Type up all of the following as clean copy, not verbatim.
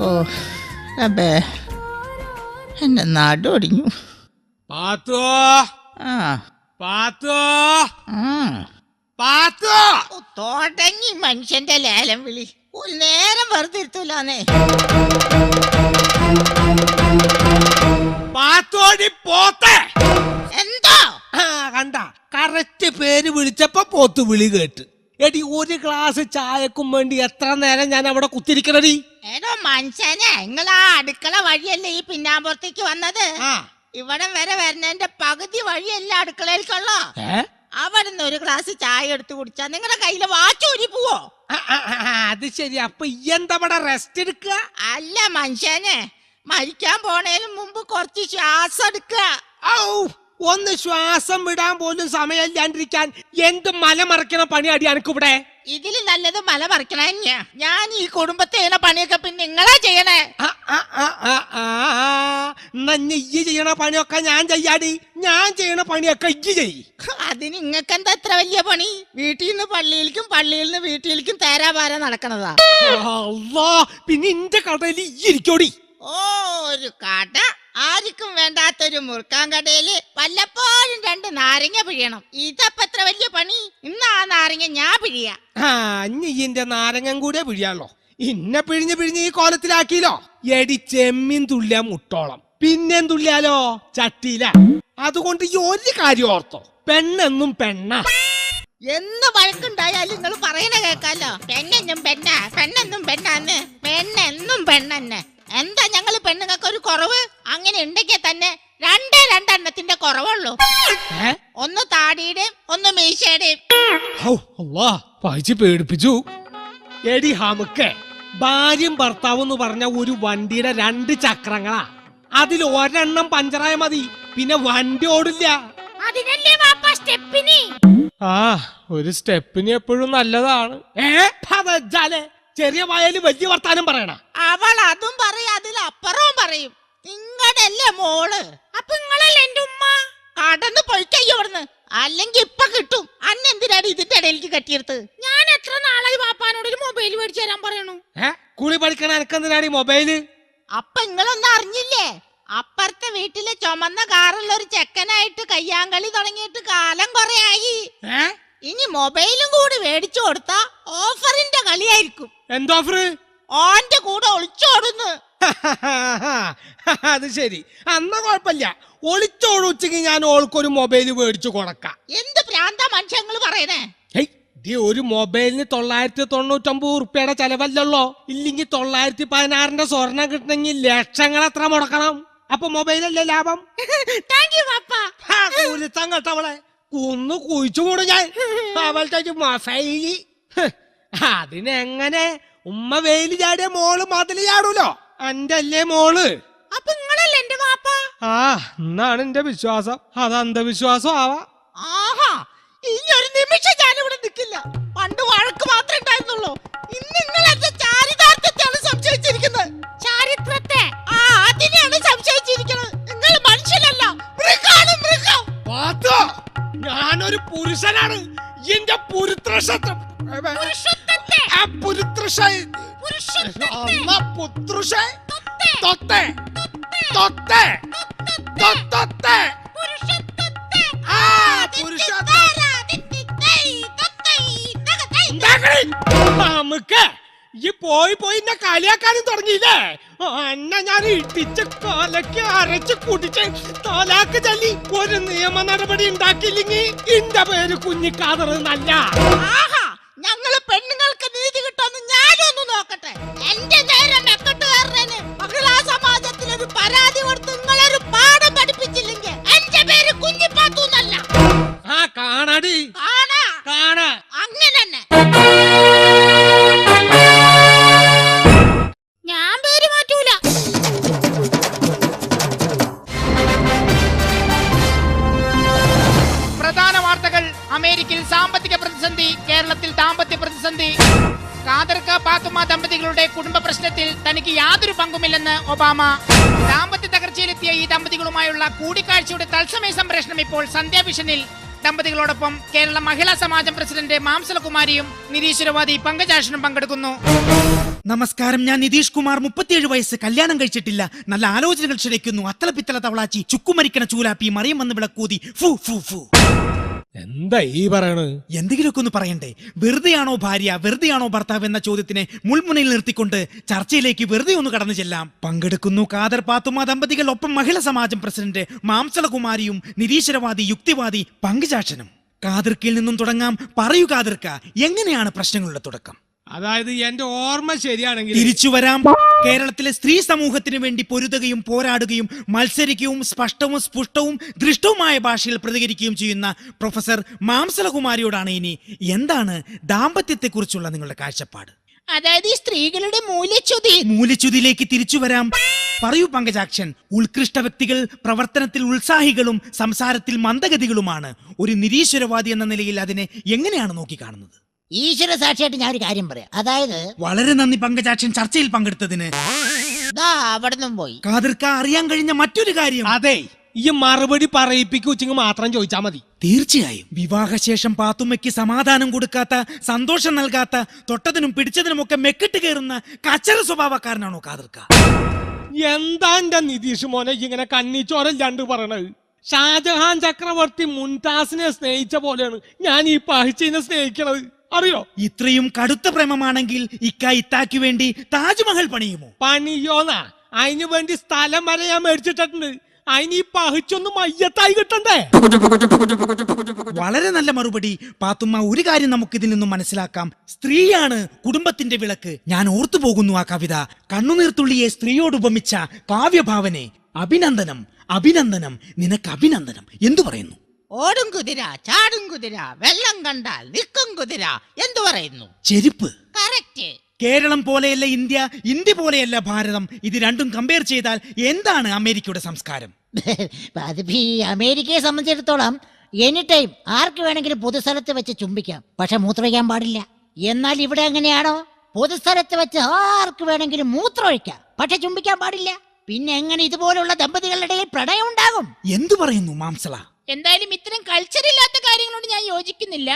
ഓ അബേ എന്റെ നാടൊടിഞ്ഞു. പാത്തോ ആ പാത്തോ ആ പാത്തോ തുടങ്ങി മനുഷ്യന്റെ ലേലം വിളി. ഒരു നേരം വെറുതെ ഇരുത്തൂലാന്നേ. പാത്തോടി പോത്തെ എന്തോ കണ്ട കറക്റ്റ് പേര് വിളിച്ചപ്പോ പോത്ത് വിളി കേട്ട്. എടി ഒരു ഗ്ലാസ് ചായക്കും വേണ്ടി എത്ര നേരം ഞാൻ അവിടെ കുത്തിരിക്കണടി. ഏതോ മനുഷ്യനെ നിങ്ങളാ അടുക്കള വഴിയല്ലേ ഈ പിന്നാമ്പുറത്തേക്ക് വന്നത്. ഇവിടെ വരെ വരുന്നതിന്റെ പകുതി വഴിയല്ല അടുക്കളയിലേക്കുള്ളോ. അവിടുന്ന് ഒരു ഗ്ലാസ് ചായ എടുത്ത് കുടിച്ചാ നിങ്ങളുടെ കയ്യില് വാച്ചൂരി പോവോ? അത് ശരി. അപ്പൊ എന്താ റെസ്റ്റ് എടുക്കുക? അല്ല മനുഷ്യനെ, മരിക്കാൻ പോണേന് മുമ്പ് കുറച്ച് ശ്വാസം എടുക്കുക. ഒന്ന് ശ്വാസം വിടാൻ പോലും സമയമില്ലാണ്ടിരിക്കാൻ എന്ത് മലമറക്കണ പണി അടി അനക്കിവിടെ. ഇതില് നല്ലത് മല മറിക്കണ. ഞാൻ ഈ കുടുംബത്തെ ചെയ്യണ പണിയൊക്കെ പിന്നെ നിങ്ങളാ ചെയ്യണേ. ഈ ചെയ്യണ പണിയൊക്കെ ഞാൻ ചെയ്യാടി. ഞാൻ ചെയ്യണ പണിയൊക്കെ ഇജ്ജ് ചെയ്. അതിന് നിങ്ങൾക്ക് എന്താ എത്ര വലിയ പണി? വീട്ടിൽ നിന്ന് പള്ളിയിലേക്കും പള്ളിയിൽ നിന്ന് വീട്ടിലേക്കും തേരാപാര നടക്കണതാ. പിന്നെ ഇന്റെ കടയിൽ ഇരിക്കോടി. ഒരു കട, ആർക്കും വേണ്ടാത്തൊരു മുറുക്കാൻ കടയില് വല്ലപ്പോഴും 2 നാരങ്ങ പിഴിയണം. ഇതപ്പ എത്ര വലിയ പണി? ഇന്ന് ആ നാരങ്ങ ഞാൻ പിഴിയാ. ഇന്റെ നാരങ്ങ കൂടെ പിഴിയാലോ. ഇന്നെ പിഴിഞ്ഞ് ഈ കോലത്തിലാക്കിയില്ലോ. എടി ചെമ്മീൻ തുള്ളിയ മുട്ടോളം പിന്നെം തുള്ളിയാലോ ചട്ടിയില. അതുകൊണ്ട് ഈ ഒരു കാര്യം ഓർത്തോ, പെണ്ണെന്നും പെണ്ണ. എന്ന് വഴക്കുണ്ടായാലും നിങ്ങൾ പറയണ കേക്കാലോ. പെണ്ണെന്നും പെണ്ണ, പെണ്ണെന്നും പെണ്ണാന്ന്. പെണ്ണെന്നും പെണ്ണെന്നെ. എന്താ ഞങ്ങള് പെണ്ണുങ്ങൾക്ക് ഒരു കുറവ്? അങ്ങനെ ഉണ്ടെങ്കിൽ തന്നെ 2 എണ്ണത്തിന്റെ കുറവുള്ളൂ. ഒന്ന് താടിയുടെയും ഒന്ന് മീശയുടെയും. പേടിപ്പിച്ചു. എടി ഹമുക്കെ, ഭാര്യയും ഭർത്താവ് എന്ന് പറഞ്ഞ ഒരു വണ്ടിയുടെ 2 ചക്രങ്ങളാ. അതിൽ ഒരെണ്ണം പഞ്ചറായ മതി, പിന്നെ വണ്ടി ഓടില്ല. അതിനല്ലേ വാപ്പാ സ്റ്റെപ്പിനി. ഒരു സ്റ്റെപ്പിന് എപ്പോഴും നല്ലതാണ്. ചെറിയ വായാലും വലിയ വർത്താനം പറയണ. അവൾ അതും പറയും, അതിലപ്പുറവും പറയും. നിങ്ങടല്ലേ മോള്. അപ്പൊ നിങ്ങളല്ലേ എന്റെ ഉമ്മ. കടന്ന് പൊയ്ക്കയ്യോ ഇവിടുന്ന്, അല്ലെങ്കിൽ ഇപ്പൊ കിട്ടും. അന്നെന്തിനാണ് ഇതിന്റെ ഇടയിലേക്ക് കെട്ടിയെടുത്ത്? ഞാൻ എത്ര നാളായി വാപ്പാനോട് ഒരു മൊബൈൽ മേടിച്ചു തരാൻ പറയണു. കുളി പഠിക്കണ എനക്കെന്തിനാണ് ഈ മൊബൈല്? അപ്പൊ നിങ്ങളൊന്നും അറിഞ്ഞില്ലേ? അപ്പുറത്തെ വീട്ടിലെ ചുമന്ന കാറുള്ള ഒരു ചെക്കനായിട്ട് കയ്യാങ്കളി തുടങ്ങിയിട്ട് കാലം കൊറേ ആയി. ഇനി മൊബൈലും കൂടി മേടിച്ചു കൊടുത്താ ഓഫറിന്റെ കളിയായിരിക്കും. എന്തോഫർ? ഓന്റെ കൂടെ ഒളിച്ചോടുന്നു. അത് ശരി, അന്ന കുഴപ്പമില്ല. ഒളിച്ചോടുച്ചെങ്കിൽ ഞാൻ ഓൾക്കൊരു മൊബൈല് മേടിച്ചു കൊടുക്കാം. എന്ത് പ്രാന്താ മനുഷ്യങ്ങൾ പറയണേ? ഒരു മൊബൈലിന് 999 ഉറുപ്പ്യയുടെ ചെലവല്ലോ. ഇല്ലെങ്കിൽ 916ന്റെ സ്വർണം കിട്ടണമെങ്കിൽ ലക്ഷങ്ങൾ എത്ര മുടക്കണം. അപ്പൊ മൊബൈലല്ലേ ലാഭം? കേട്ടവളെ കുന്നു കുഴിച്ചുകൂടും ഞാൻ. അവളുടെ മൊബൈലി അതിനെങ്ങനെ ഉമ്മ വെയില് ചാടിയ മോള് മതില് ചാടൂലോ. എന്റെ അല്ലേ മോള്? അപ്പൊ നിങ്ങളല്ലേ എന്റെ വാപ്പ? എന്നാണ് എന്റെ വിശ്വാസം. അത് അന്ധവിശ്വാസം ആവാ. ഈ ഒരു നിമിഷം ഞാനിവിടെ നിൽക്കില്ല. പണ്ട് വഴക്ക് മാത്രമേ ഉണ്ടായിരുന്നുള്ളൂ. ഇന്ന് നിങ്ങൾ എന്റെ ചാരിതാർത്ഥ്യത്തെയാണ് സംശയിച്ചിരിക്കുന്നത്. ചാരിത്രത്തെ? അതിനെയാണ് സംശയിച്ചിരിക്കുന്നത്. നിങ്ങൾ മനുഷ്യനല്ല, മൃഗാണ്, മൃഗം. ഞാനൊരു പുരുഷനാണ്. എന്റെ നമുക്ക് ഈ പോയി എന്നെ കളിയാക്കാനും തുടങ്ങിയില്ലേ? എന്നെ ഞാൻ ഇട്ടിച്ച് കൊലക്ക് അരച്ച് കുടിച്ച് തോലാക്ക് ചൊല്ലി ഒരു നിയമ നടപടി ഉണ്ടാക്കിയില്ലെങ്കിൽ എന്റെ പേര് കുഞ്ഞിക്കാതർ നല്ല. ഞങ്ങള് പെണ്ണുങ്ങൾക്ക് നീതി കിട്ടുമെന്ന് ഞാനൊന്ന് നോക്കട്ടെ. എന്റെ നേരം മെക്കെട്ടുകാരന് മഹിളാ സമാജത്തിലൊരു പരാതി കൊടുത്ത് നിങ്ങളൊരു പാഠം പഠിപ്പിച്ചില്ലെങ്കിൽ എന്റെ പേര് കുഞ്ഞിപ്പാത്തു എന്നല്ല. കാണാടി, കാണാ. അങ്ങനെ തന്നെ ഞാൻ പേര് മാറ്റൂല. പ്രധാന വാർത്തകൾ. അമേരിക്കയിൽ സാമ്പത്തിക പ്രതിസന്ധി, കേരളത്തിൽ ദാമ്പത്യ പ്രതിസന്ധി. കാദർക്ക പാത്തുമ്മ ദമ്പതികളുടെ കുടുംബ പ്രശ്നത്തിൽ തനിക്ക് യാതൊരു പങ്കുമില്ലെന്ന് ഒബാമ. ദാമ്പത്യ തകർച്ചയിലെത്തിയ ഈ ദമ്പതികളുമായുള്ള കൂടിക്കാഴ്ചയുടെ തത്സമയ സംപ്രേഷണം ഇപ്പോൾ സന്ധ്യാവിഷനിൽ. ദമ്പതികളോടൊപ്പം കേരള മഹിളാ സമാജം പ്രസിഡന്റ് മാംസലകുമാരിയും നിരീശ്വരവാദി പങ്കജാക്ഷനും പങ്കെടുക്കുന്നു. നമസ്കാരം, ഞാൻ നിതീഷ് കുമാർ, 37 വയസ്സ്, കല്യാണം കഴിച്ചിട്ടില്ല. നല്ല ആലോചനകൾ ക്ഷണിക്കുന്നു. അത്തല പിത്തല തവളാച്ചി, ചുക്കുമരിക്കണ ചൂലാപ്പി, മറിയം വന്ന് വിളക്കൂതി, ഫു ഫു ഫു. എന്താ ഈ പറയണ്? എന്തെങ്കിലുമൊക്കെ ഒന്ന് പറയണ്ടേ? വെറുതെയാണോ ഭാര്യ, വെറുതെയാണോ ഭർത്താവ് എന്ന ചോദ്യത്തിനെ മുൾമുനയിൽ നിർത്തിക്കൊണ്ട് ചർച്ചയിലേക്ക് വെറുതെ ഒന്ന് കടന്നു ചെല്ലാം. പങ്കെടുക്കുന്നു ഖാദർ പാത്തുമ്മ ദമ്പതികൾ, ഒപ്പം മഹിളാ സമാജം പ്രസിഡന്റ് മാംസലകുമാരിയും നിരീശ്വരവാദി യുക്തിവാദി പങ്കജാക്ഷനും. ഖാദർക്കിൽ നിന്നും തുടങ്ങാം. പറയൂ ഖാദർക്ക, എങ്ങനെയാണ് പ്രശ്നങ്ങളുടെ തുടക്കം? അതായത് എന്റെ ഓർമ്മ ശരിയാണെങ്കിൽ തിരിച്ചു വരാം. കേരളത്തിലെ സ്ത്രീ സമൂഹത്തിന് വേണ്ടി പൊരുതുകയും പോരാടുകയും മത്സരിക്കുകയും സ്പഷ്ടവും സ്പുഷ്ടവും ദൃഷ്ടവുമായ ഭാഷയിൽ പ്രതികരിക്കുകയും ചെയ്യുന്ന പ്രൊഫസർ മാംസലകുമാരിയോടാണ് ഇനി എന്താണ് ദാമ്പത്യത്തെക്കുറിച്ചുള്ള നിങ്ങളുടെ കാഴ്ചപ്പാട്? അതായത് ഈ സ്ത്രീകളുടെ മൂല്യച്യുതിയിലേക്ക് തിരിച്ചു വരാം. പറയൂ പങ്കജാക്ഷൻ. ഉത്കൃഷ്ട വ്യക്തികൾ പ്രവർത്തനത്തിൽ ഉത്സാഹികളും സംസാരത്തിൽ മന്ദഗതികളുമാണ്. ഒരു നിരീശ്വരവാദി എന്ന നിലയിൽ അതിനെ എങ്ങനെയാണ് നോക്കിക്കാണുന്നത്? ഈശ്വര സാക്ഷിയായിട്ട് ഞാൻ ഒരു കാര്യം പറയാം. അതായത് വളരെ നന്ദി പങ്കജാക്ഷൻ, ചർച്ചയിൽ പങ്കെടുത്തതിന്. അവിടുന്ന് പോയി. ഖാദർക്ക, അറിയാൻ കഴിഞ്ഞ മറ്റൊരു കാര്യം. അതെ, ഈ മറുപടി പറയിപ്പിക്കുച്ചെങ്കിൽ മാത്രം ചോദിച്ചാ മതി. തീർച്ചയായും വിവാഹശേഷം പാത്തുമ്മയ്ക്ക് സമാധാനം കൊടുക്കാത്ത, സന്തോഷം നൽകാത്ത, തൊട്ടതിനും പിടിച്ചതിനുമൊക്കെ മെക്കിട്ട് കയറുന്ന കച്ചറ സ്വഭാവക്കാരനാണോ ഖാദർക്ക? എന്താ എന്റെ നിതീഷ് മോനെ ഇങ്ങനെ കണ്ണിച്ചോരല്ലാണ്ട് പറയണത്? ഷാജഹാൻ ചക്രവർത്തി മുംതാസിനെ സ്നേഹിച്ച പോലെയാണ് ഞാൻ ഈ പഹിച്ചിനെ സ്നേഹിക്കണത്, അറിയോ? ഇത്രയും കടുത്ത പ്രേമമാണെങ്കിൽ ഇത്താക്ക് വേണ്ടി താജ്മഹൽ പണിയുമോ? പണിയോന്നാ? അതിനു വേണ്ടി സ്ഥലം വരെ ഞാൻ മേടിച്ചിട്ടുണ്ട്. അതിന് ഈ പഹിച്ചൊന്നും മയ്യത്തായി കിട്ടണ്ടേ? വളരെ നല്ല മറുപടി പാത്തുമ്മ. ഒരു കാര്യം നമുക്ക് ഇതിൽ നിന്നും മനസ്സിലാക്കാം. സ്ത്രീയാണ് കുടുംബത്തിന്റെ വിളക്ക്. ഞാൻ ഓർത്തു പോകുന്നു ആ കവിത. കണ്ണുനീർത്തുള്ളിയെ സ്ത്രീയോട് ഉപമിച്ച കാവ്യഭാവനെ. അഭിനന്ദനം, അഭിനന്ദനം, നിനക്ക് അഭിനന്ദനം. എന്തു പറയുന്നു? ഓടും കുതിര, ചാടും കുതിര, വെള്ളം കണ്ടാൽ നിൽക്കും കുതിര, എന്തു പറയുന്നു? ചെരുപ്പ്. കറക്റ്റ്. കേരളം പോലെയല്ല ഇന്ത്യ, ഇന്ത്യ പോലെയല്ല ഭാരതം. ഇത് രണ്ടും കമ്പയർ ചെയ്താൽ എന്താണ് അമേരിക്കയുടെ സംസ്കാരം? അതിപ്പോ ഈ അമേരിക്കയെ സംബന്ധിച്ചിടത്തോളം എനി ടൈം ആർക്ക് വേണമെങ്കിലും പൊതുസ്ഥലത്ത് വെച്ച് ചുംബിക്കാം, പക്ഷെ മൂത്രമൊഴിക്കാൻ പാടില്ല. എന്നാൽ ഇവിടെ എങ്ങനെയാണോ? പൊതുസ്ഥലത്ത് വെച്ച് ആർക്ക് വേണമെങ്കിലും മൂത്രമൊഴിക്കാം, പക്ഷെ ചുംബിക്കാൻ പാടില്ല. പിന്നെ എങ്ങനെ ഇതുപോലുള്ള ദമ്പതികളുടെ ഇടയിൽ പ്രണയം ഉണ്ടാകും? എന്തു പറയുന്നു മാംസള? എന്തായാലും ഇത്തരം കൾച്ചർ ഇല്ലാത്ത കാര്യങ്ങളോട് ഞാൻ യോജിക്കുന്നില്ല.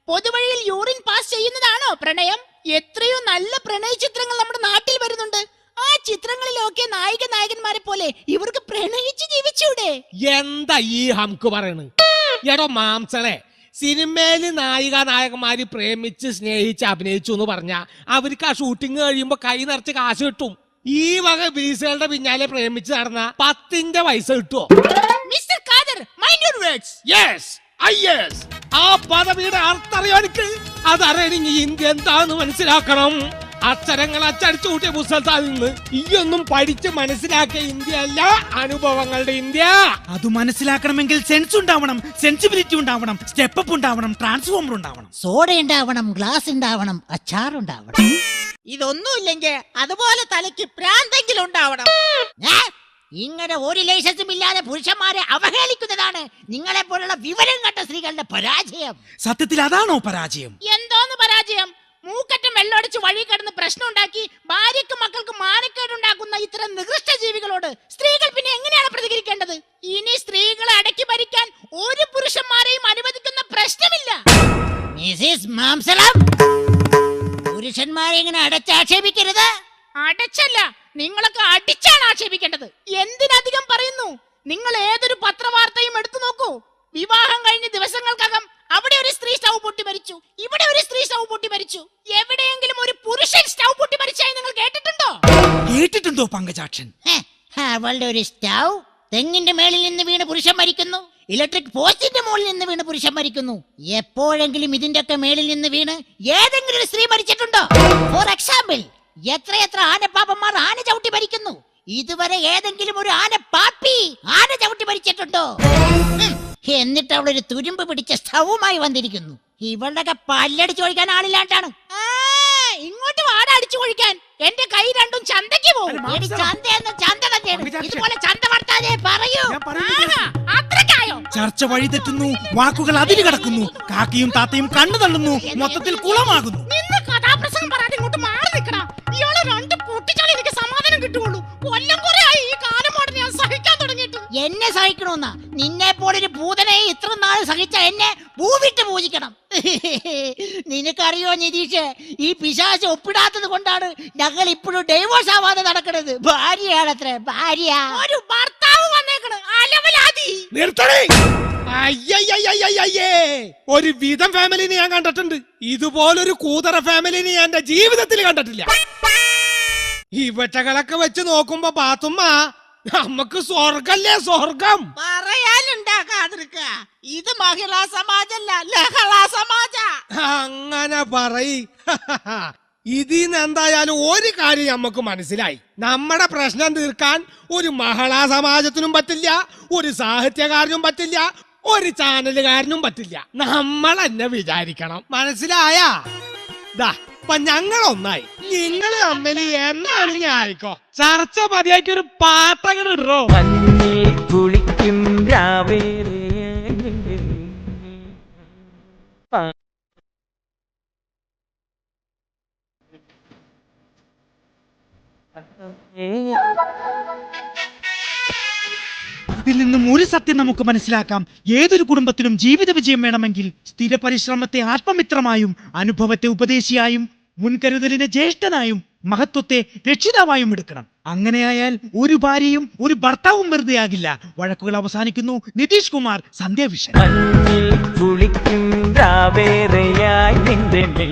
പൊതുവഴിയിൽ യൂറിൻ പാസ് ചെയ്യുന്നതാണോ പ്രണയം? എത്രയോ നല്ല പ്രണയ ചിത്രങ്ങൾ നമ്മുടെ നാട്ടിൽ വരുന്നുണ്ട്. ആ ചിത്രങ്ങളിലൊക്കെ നായകന്മാരെ പോലെ ഇവർക്ക് പ്രണയിച്ച് ജീവിച്ചൂടെ? എന്താ ഈ ഹംക്ക് പറയണ്? എടോ മാംസളെ, സിനിമയില് നായകന്മാര് പ്രേമിച്ച് സ്നേഹിച്ച് അഭിനയിച്ചു എന്ന് പറഞ്ഞാ അവർക്ക് ആ ഷൂട്ടിംഗ് കഴിയുമ്പോ കൈ നിറച്ച് കാശ് കിട്ടും. ഈ വക ബീസുകളുടെ പിന്നാലെ പ്രേമിച്ച് നടന്ന 10ന്റെ പൈസ കിട്ടുമോ? Mister Khader, mind your words. Yes, yes. ആ പദവിയുടെ അർത്ഥം അറിയാൻ എനിക്ക് അതറിയണമെങ്കിൽ ഇന്ത്യ എന്താന്ന് മനസ്സിലാക്കണം. അക്ഷരങ്ങൾ അച്ചടിച്ചു കൂട്ടിയ പുസ്തകത്തിൽ നിന്ന് ഈയൊന്നും പഠിച്ച് മനസ്സിലാക്കിയ ഇന്ത്യ അല്ല, അനുഭവങ്ങളുടെ ഇന്ത്യ. അത് മനസ്സിലാക്കണമെങ്കിൽ സെൻസ് ഉണ്ടാവണം, സെൻസിബിലിറ്റി ഉണ്ടാവണം, സ്റ്റെപ്പ് ഉണ്ടാവണം, ട്രാൻസ്ഫോമർ ഉണ്ടാവണം, സോഡ ഉണ്ടാവണം, ഗ്ലാസ് ഉണ്ടാവണം, അച്ചാർ ഉണ്ടാവണം. ഇതൊന്നുമില്ലെങ്കിൽ അതുപോലെ തലയ്ക്ക് പ്രാന്തെങ്കിലും ഉണ്ടാവണം. ഇങ്ങനെ ഒരു ലൈസൻസും ഇല്ലാതെ പുരുഷന്മാരെ അവഹേളിക്കുന്നതാണ് നിങ്ങളെ പോലുള്ള വിവരം കണ്ട സ്ത്രീകളുടെ പരാജയം. സത്യത്തിൽ അതാണോ പരാജയം? എന്തോന്ന് പരാജയം? മൂക്കറ്റം വെള്ളമടിച്ച് വഴി കിടന്ന് പ്രശ്നം ഉണ്ടാക്കി ഭാര്യക്കും മക്കൾക്ക് മാനക്കേടുണ്ടാക്കുന്ന ഇത്തരം നികൃഷ്ട ജീവികളോട് സ്ത്രീകൾ പിന്നെ എങ്ങനെയാണ് പ്രതികരിക്കേണ്ടത്? ഇനി സ്ത്രീകളെ അടക്കി ഭരിക്കാൻ ഒരു പുരുഷന്മാരെയും അനുവദിക്കുന്ന പ്രശ്നമില്ല. മിസിസ് മാംസളം, പുരുഷന്മാരെ ഇങ്ങനെ അടച്ചാക്ഷേപിക്കരുത്. അടച്ചല്ല, നിങ്ങളൊക്കെ അടിച്ചാണ് ആക്ഷേപിക്കേണ്ടത്. എന്തിനധികം പറയുന്നു? നിങ്ങൾ ഏതൊരു പത്രവാർത്തയും എടുത്തു നോക്കൂ. വിവാഹം കഴിഞ്ഞ ദിവസങ്ങൾക്കകം അവിടെ ഒരു സ്ത്രീ സ്റ്റൗ പൊട്ടി മരിച്ചു, ഇവിടെ ഒരു സ്ത്രീ സ്റ്റൗ പൊട്ടി മരിച്ചു. എവിടെയെങ്കിലും ഒരു പുരുഷൻ സ്റ്റൗ പൊട്ടി മരിച്ചായി നിങ്ങൾ കേട്ടിട്ടുണ്ടോ? കേട്ടിട്ടുണ്ടോ പങ്കജാക്ഷൻ? അവളുടെ ഒരു സ്റ്റൗ തെങ്ങിന്റെ മേളിൽ നിന്ന് വീണ് പുരുഷൻ മരിക്കുന്നു, ഇലക്ട്രിക് പോസ്റ്റിന്റെ മുകളിൽ നിന്ന് വീണ് പുരുഷൻ മരിക്കുന്നു. എപ്പോഴെങ്കിലും ഇതിന്റെ ഒക്കെ മേളിൽ നിന്ന് വീണ് ഏതെങ്കിലും ഒരു സ്ത്രീ മരിച്ചിട്ടുണ്ടോ? ഫോർ എക്സാമ്പിൾ, എത്രയെത്ര ആനപ്പാപ്പന്മാർ ആന ചവിട്ടി മരിക്കുന്നു. ഇതുവരെ ഏതെങ്കിലും ഒരു ആന പാപ്പി ആന ചവിട്ടി മരിച്ചിട്ടുണ്ടോ? എന്നിട്ട് അവളൊരു തുരുമ്പ് പിടിച്ച സ്റ്റൗവുമായി വന്നിരിക്കുന്നു. ഇവളുടെ പല്ലടിച്ചു ഒഴിക്കാൻ ആളില്ലാണ്ടാണ്. ഇങ്ങോട്ട് വാട അടിച്ചു കൊഴിക്കാൻ. എന്റെ കൈ രണ്ടും ചന്തയ്ക്ക് പോകും. ചന്ത തന്നെയാണ്. ഇതുപോലെ ചന്ത വർത്താതെ പറയൂ. അത്രക്കായോ? ചർച്ച വഴിതെറ്റുന്നു, വാക്കുകൾ അതിര് കടക്കുന്നു, കാക്കയും താത്തയും കണ്ണു തള്ളുന്നു, മൊത്തത്തിൽ കുളമാകുന്നു. നിന്ന് കഥാപ്രസംഗം പറയാതെ ഇങ്ങോട്ട് മാറി നിൽക്കണം. ഇയാളെ രണ്ട് പൊട്ടിച്ചാലേ എനിക്ക് സമാധാനം കിട്ടുള്ളൂ. കൊല്ലം കുറെയായി ഈ കാലം മോഡൽ ഞാൻ സഹിക്കാൻ തുടങ്ങിയിട്ട്. എന്നെ സഹിക്കണമെന്നാ? നിന്നെ പോലൊരു ഭൂതനെ ഇത്ര നാൾ സഹിച്ച എന്നെ ഭൂവിട്ട് പൂജിക്കണം. നിനക്കറിയോ നിതീഷ്, ഈ പിശാച് ഒപ്പിടാത്തത് കൊണ്ടാണ് ഞങ്ങൾ ഇപ്പോഴും ഡൈവോഴ്സ് ആവാതെ നടക്കുന്നത്. ഭാര്യയാണത്രേ, ഭാര്യ. ഒരു ഭർത്താവ് വന്നേക്കണ്, അലവലാതി. നിർത്തണേ. അയ്യയ്യയ്യയ്യയ്യേ, ഒരു വിധം ഫാമിലിനെ ഞാൻ കണ്ടിട്ടുണ്ട്. ഇതുപോലൊരു കൂതറ ഫാമിലിനെ ഞാൻ എന്റെ ജീവിതത്തിൽ കണ്ടിട്ടില്ല. ഇവറ്റകളൊക്കെ വെച്ച് നോക്കുമ്പോ പാത്തുമ്മ, നമുക്ക് സ്വർഗല്ലേ സ്വർഗം. പറയാനുണ്ടാക്കാതിരിക്ക, ഇത് മഹിളാ സമാജല്ല, ലഹളാ സമാജ. അങ്ങനെ പറയ്. ഇതിന്ന് എന്തായാലും ഒരു കാര്യം നമുക്ക് മനസ്സിലായി. നമ്മുടെ പ്രശ്നം തീർക്കാൻ ഒരു മഹിളാ സമാജത്തിനും പറ്റില്ല, ഒരു സാഹിത്യകാരനും പറ്റില്ല, ഒരു ചാനലുകാരനും പറ്റില്ല. നമ്മൾ തന്നെ വിചാരിക്കണം. മനസ്സിലായാ? അപ്പൊ ഞങ്ങളൊന്നായി. നിങ്ങൾ തമ്മിൽ എന്നാണെങ്കിൽ ആയിക്കോ. ചർച്ച മതിയാക്കി ഒരു പാട്ടങ്ങനെ ഇടോ. കുളിക്കും രാവേറെ ഇതിൽ നിന്നും ഒരു സത്യം നമുക്ക് മനസ്സിലാക്കാം. ഏതൊരു കുടുംബത്തിനും ജീവിത വിജയം വേണമെങ്കിൽ സ്ഥിര പരിശ്രമത്തെ ആത്മമിത്രമായും, അനുഭവത്തെ ഉപദേശിയായും, മുൻകരുതലിനെ ജ്യേഷ്ഠനായും, മഹത്വത്തെ രക്ഷിതാവായും എടുക്കണം. അങ്ങനെയായാൽ ഒരു ഭാര്യയും ഒരു ഭർത്താവും വെറുതെ ആകില്ല. വഴക്കുകൾ അവസാനിക്കുന്നു. നിതീഷ് കുമാർ, സന്ധ്യാവിഷൻ. കുളിക്കും രാവേറെയായി നിന്റെ